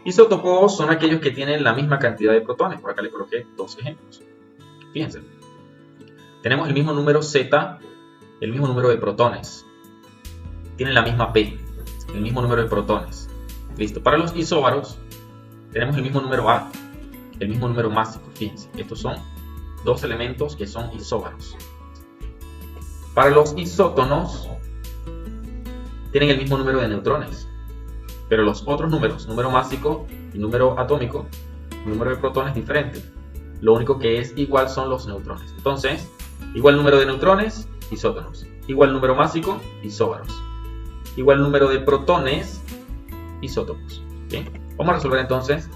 Isótopos son aquellos que tienen la misma cantidad de protones. Por acá le coloqué dos ejemplos. Fíjense. Tenemos el mismo número Z, el mismo número de protones. Tienen la misma P, el mismo número de protones. Listo. Para los isóbaros tenemos el mismo número A, el mismo número másico. Fíjense, estos son dos elementos que son isóbaros. Para los isótonos tienen el mismo número de neutrones, pero los otros números, número másico y número atómico, número de protones diferente. Lo único que es igual son los neutrones. Entonces, igual número de neutrones, isótonos. Igual número másico, isóbaros. Igual número de protones, isótopos. ¿Sí? Vamos a resolver entonces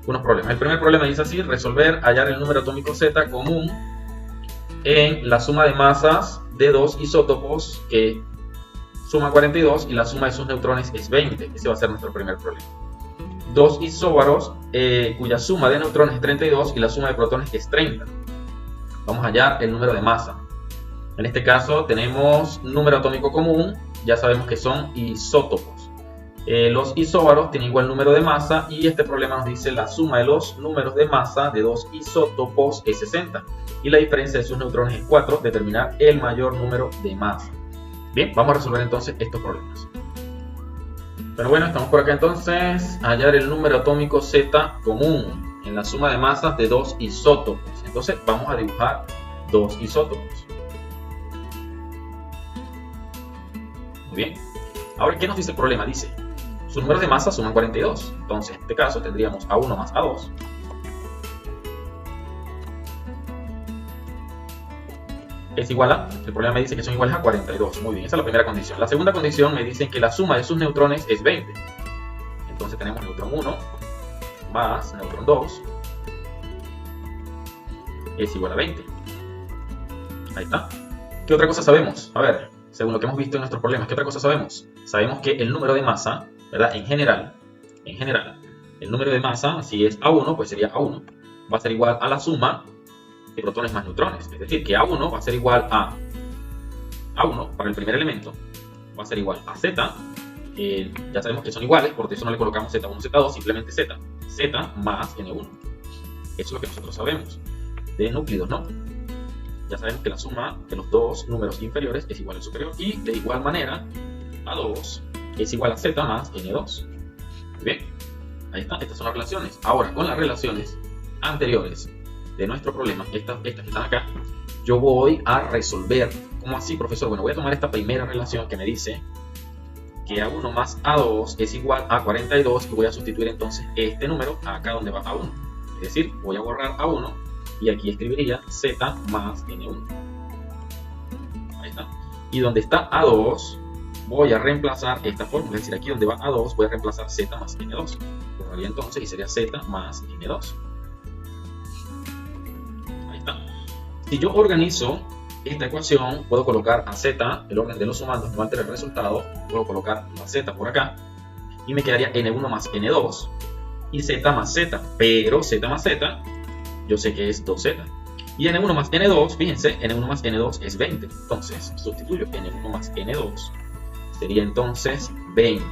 unos problemas. El primer problema dice así: resolver, hallar el número atómico Z común en la suma de masas de dos isótopos que suma 42 y la suma de sus neutrones es 20. Ese va a ser nuestro primer problema. Dos isóbaros cuya suma de neutrones es 32 y la suma de protones es 30. Vamos a hallar el número de masa. En este caso tenemos número atómico común, ya sabemos que son isótopos. Los isóbaros tienen igual número de masa y este problema nos dice la suma de los números de masa de dos isótopos es 60 y la diferencia de sus neutrones es 4, determinar el mayor número de masa. Bien, vamos a resolver entonces estos problemas. Pero bueno, estamos por acá entonces, hallar el número atómico Z común en la suma de masas de dos isótopos. Entonces vamos a dibujar dos isótopos. Muy bien. Ahora, ¿qué nos dice el problema? Dice, sus números de masa suman 42. Entonces, en este caso tendríamos A1 más A2. Es igual a, el problema me dice que son iguales a 42. Muy bien, esa es la primera condición. La segunda condición me dice que la suma de sus neutrones es 20. Entonces tenemos neutrón 1 más neutrón 2 es igual a 20. Ahí está. ¿Qué otra cosa sabemos? A ver, según lo que hemos visto en nuestros problemas, ¿qué otra cosa sabemos? Sabemos que el número de masa, ¿verdad? En general, el número de masa, si es A1, pues sería A1. Va a ser igual a la suma de protones más neutrones. Es decir, que A1 va a ser igual a A1 para el primer elemento, va a ser igual a Z, ya sabemos que son iguales, por eso no le colocamos Z1, Z2, simplemente Z, Z más N1. Eso es lo que nosotros sabemos de núcleos, ¿no? Ya sabemos que la suma de los dos números inferiores es igual al superior y de igual manera A2 es igual a Z más N2. Muy bien, ahí está, estas son las relaciones. Ahora, con las relaciones anteriores de nuestro problema, estas que están acá, yo voy a resolver. ¿Cómo así, profesor? Bueno, voy a tomar esta primera relación que me dice que A1 más A2 es igual a 42 y voy a sustituir entonces este número acá donde va A1. Es decir, voy a borrar A1 y aquí escribiría Z más N1. Ahí está. Y donde está A2 voy a reemplazar esta fórmula, es decir, aquí donde va A2 voy a reemplazar Z más N2. Borraría entonces y sería Z más N2. Si yo organizo esta ecuación, puedo colocar a Z, el orden de los sumandos no altera el resultado, puedo colocar la Z por acá y me quedaría N1 más N2 y Z más Z, pero Z más Z yo sé que es 2Z y N1 más N2, fíjense, N1 más N2 es 20, entonces sustituyo N1 más N2, sería entonces 20,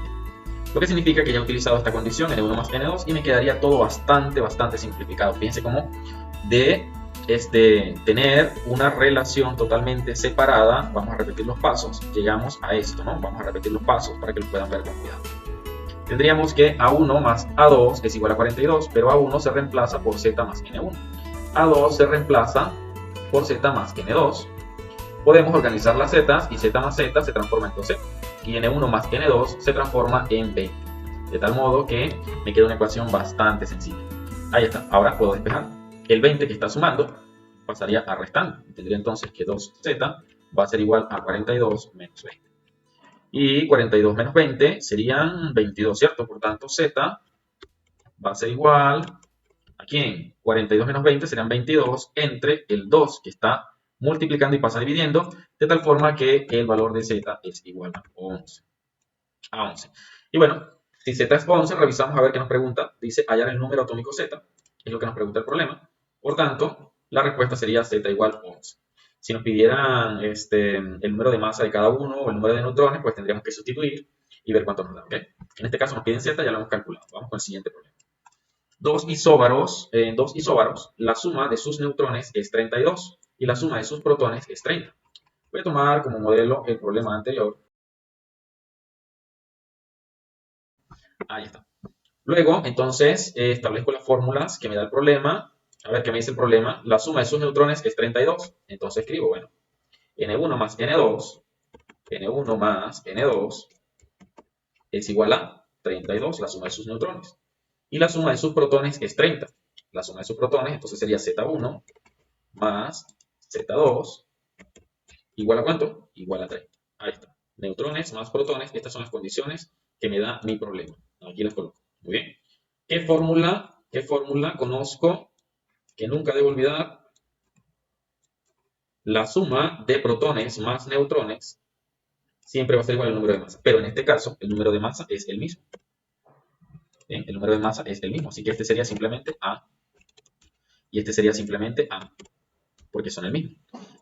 lo que significa que ya he utilizado esta condición N1 más N2 y me quedaría todo bastante simplificado. Fíjense cómo de tener una relación totalmente separada, vamos a repetir los pasos, llegamos a esto, ¿no? Vamos a repetir los pasos para que lo puedan ver con cuidado. Tendríamos que A1 más A2 es igual a 42, pero A1 se reemplaza por Z más N1. A2 se reemplaza por Z más N2. Podemos organizar las Z y Z más Z se transforma en 2Z. Y N1 más N2 se transforma en 20. De tal modo que me queda una ecuación bastante sencilla. Ahí está, ahora puedo despejar. El 20 que está sumando pasaría a restando. Tendría entonces que 2Z va a ser igual a 42 menos 20. Y 42 menos 20 serían 22, ¿cierto? Por tanto, Z va a ser igual a ¿quién? 42 menos 20 serían 22 entre el 2 que está multiplicando y pasa dividiendo, de tal forma que el valor de Z es igual a 11. Y bueno, si Z es 11, revisamos a ver qué nos pregunta. Dice hallar el número atómico Z, es lo que nos pregunta el problema. Por tanto, la respuesta sería Z igual a 11. Si nos pidieran el número de masa de cada uno o el número de neutrones, pues tendríamos que sustituir. y ver cuánto nos da, ¿ok? En este caso nos piden z, ya lo hemos calculado. Vamos con el siguiente problema. En dos isóbaros, la suma de sus neutrones es 32 y la suma de sus protones es 30. Voy a tomar como modelo el problema anterior. Ahí está. Luego, entonces, establezco las fórmulas que me da el problema. A ver, ¿qué me dice el problema? La suma de sus neutrones es 32. Entonces escribo, bueno, N1 más N2, N1 más N2 es igual a 32, la suma de sus neutrones. Y la suma de sus protones es 30. La suma de sus protones, entonces sería Z1 más Z2 igual a ¿cuánto? Igual a 30. Ahí está. Neutrones más protones, estas son las condiciones que me da mi problema. Aquí las coloco. Muy bien. ¿Qué fórmula conozco que nunca debo olvidar? La suma de protones más neutrones siempre va a ser igual al número de masa. Pero en este caso, el número de masa es el mismo. ¿Bien? El número de masa es el mismo. Así que este sería simplemente A. Y este sería simplemente A. Porque son el mismo.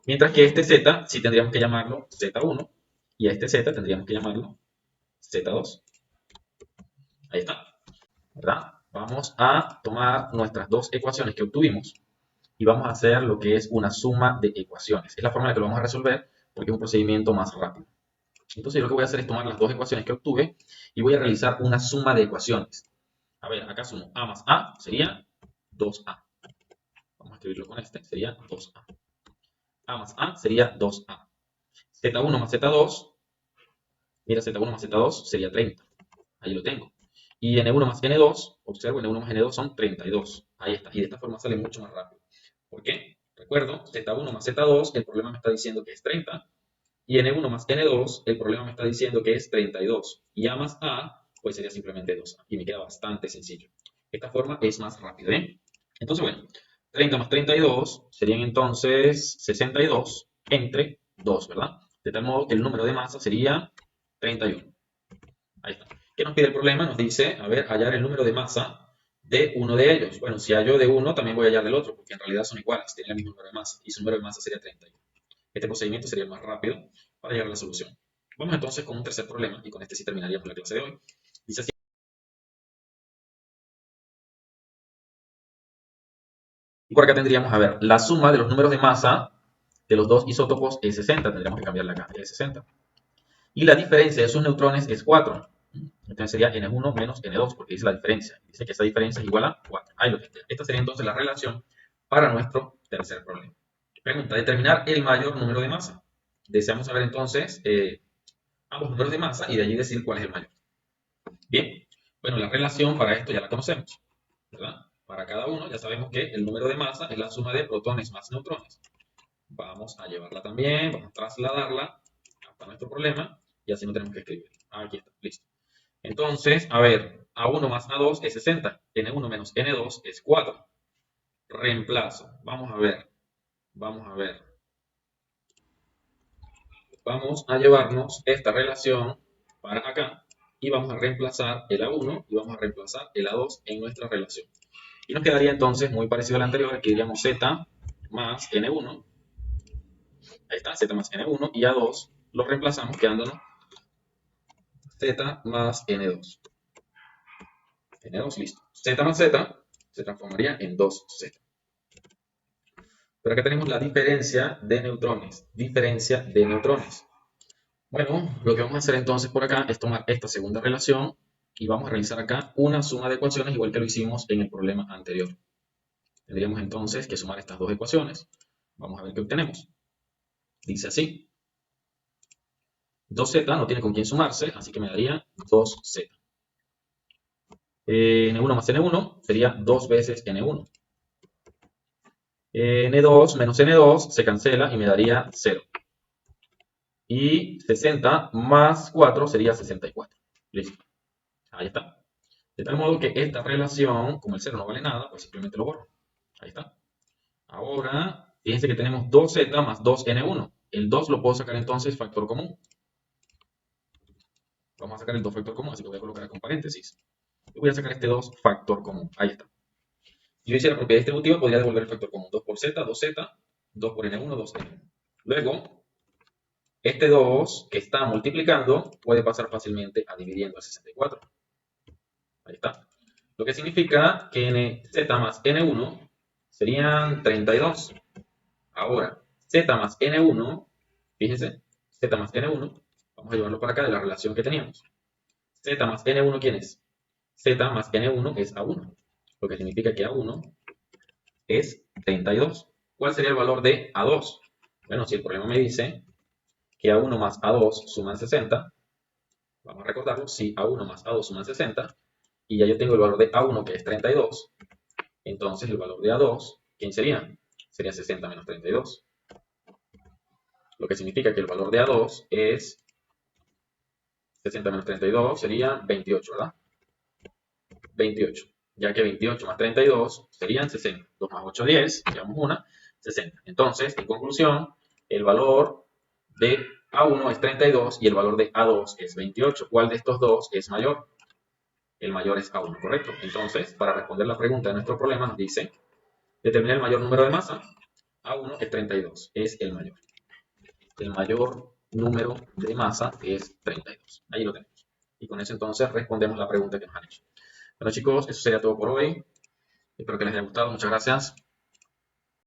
Mientras que este Z, sí tendríamos que llamarlo Z1. Y a este Z tendríamos que llamarlo Z2. Ahí está. ¿Verdad? Vamos a tomar nuestras dos ecuaciones que obtuvimos y vamos a hacer lo que es una suma de ecuaciones. Es la forma en la que lo vamos a resolver porque es un procedimiento más rápido. Entonces yo lo que voy a hacer es tomar las dos ecuaciones que obtuve y voy a realizar una suma de ecuaciones. A ver, acá sumo A más A sería 2A. Vamos a escribirlo con este, sería 2A. A más A sería 2A. Z1 más Z2, mira, Z1 más Z2 sería 30. Ahí lo tengo. Y N1 más N2, observo, N1 más N2 son 32. Ahí está. Y de esta forma sale mucho más rápido. ¿Por qué? Recuerdo, Z1 más Z2, el problema me está diciendo que es 30. Y N1 más N2, el problema me está diciendo que es 32. Y A más A, pues sería simplemente 2A. Y me queda bastante sencillo. Esta forma es más rápida, ¿eh? Entonces, bueno, 30 más 32 serían entonces 62 entre 2, ¿verdad? De tal modo que el número de masa sería 31. Ahí está. ¿Qué nos pide el problema? Nos dice, a ver, hallar el número de masa de uno de ellos. Bueno, si hallo de uno, también voy a hallar del otro, porque en realidad son iguales, tienen el mismo número de masa, y su número de masa sería 31. Este procedimiento sería el más rápido para llegar a la solución. Vamos entonces con un tercer problema, y con este sí terminaríamos la clase de hoy. Dice así. Y por acá tendríamos, a ver, la suma de los números de masa de los dos isótopos es 60, tendríamos que cambiarla acá, es 60. Y la diferencia de sus neutrones es 4. Entonces sería N1 menos N2, porque dice la diferencia. Dice que esa diferencia es igual a 4. Ahí lo que está. Esta sería entonces la relación para nuestro tercer problema. Pregunta, determinar el mayor número de masa. Deseamos saber entonces ambos números de masa y de allí decir cuál es el mayor. Bien, bueno, la relación para esto ya la conocemos, ¿verdad? Para cada uno ya sabemos que el número de masa es la suma de protones más neutrones. Vamos a llevarla también, vamos a trasladarla hasta nuestro problema y así no tenemos que escribir. Aquí está, listo. Entonces, a ver, A1 más A2 es 60, N1 menos N2 es 4. Reemplazo, vamos a ver. Vamos a llevarnos esta relación para acá y vamos a reemplazar el A1 y vamos a reemplazar el A2 en nuestra relación. Y nos quedaría entonces muy parecido al anterior, aquí diríamos Z más N1. Ahí está, Z más N1 y A2 lo reemplazamos quedándonos Z más N2. N2, listo. Z más Z se transformaría en 2Z. Pero acá tenemos la diferencia de neutrones. Diferencia de neutrones. Bueno, lo que vamos a hacer entonces por acá es tomar esta segunda relación y vamos a realizar acá una suma de ecuaciones igual que lo hicimos en el problema anterior. Tendríamos entonces que sumar estas dos ecuaciones. Vamos a ver qué obtenemos. Dice así. 2Z no tiene con quién sumarse, así que me daría 2Z. N1 más N1 sería 2 veces N1. N2 menos N2 se cancela y me daría 0. Y 60 más 4 sería 64. Listo. Ahí está. De tal modo que esta relación, como el 0 no vale nada, pues simplemente lo borro. Ahí está. Ahora, fíjense que tenemos 2Z más 2N1. El 2 lo puedo sacar entonces factor común. Vamos a sacar el 2 factor común, así que voy a colocar con paréntesis. Y voy a sacar este 2 factor común. Ahí está. Si yo hiciera propiedad distributiva, podría devolver el factor común. 2 por Z, 2Z, 2 por N1, 2N1. Luego, Este 2 que está multiplicando puede pasar fácilmente a dividiendo el 64. Ahí está. Lo que significa que z más n1 serían 32. Ahora, z más n1, fíjense, z más n1, vamos a llevarlo para acá de la relación que teníamos. Z más n1, ¿quién es? Z más n1 es a1, lo que significa que a1 es 32. ¿Cuál sería el valor de a2? Bueno, si el problema me dice que a1 más a2 suman 60, vamos a recordarlo, si a1 más a2 suman 60, y ya yo tengo el valor de a1 que es 32, entonces el valor de a2, ¿quién sería? Sería 60 menos 32. Lo que significa que el valor de a2 es 60 menos 32, sería 28, ¿verdad? 28, ya que 28 más 32 serían 60. 2 más 8, 10, llevamos una, 60. Entonces, en conclusión, el valor de A1 es 32 y el valor de A2 es 28. ¿Cuál de estos dos es mayor? El mayor es A1, ¿correcto? Entonces, para responder la pregunta de nuestro problema, nos dice, determina el mayor número de masa. A1 es 32, es el mayor. El mayor número de masa es 32. Ahí lo tenemos. Y con eso entonces respondemos la pregunta que nos han hecho. Bueno chicos, eso sería todo por hoy. Espero que les haya gustado. Muchas gracias.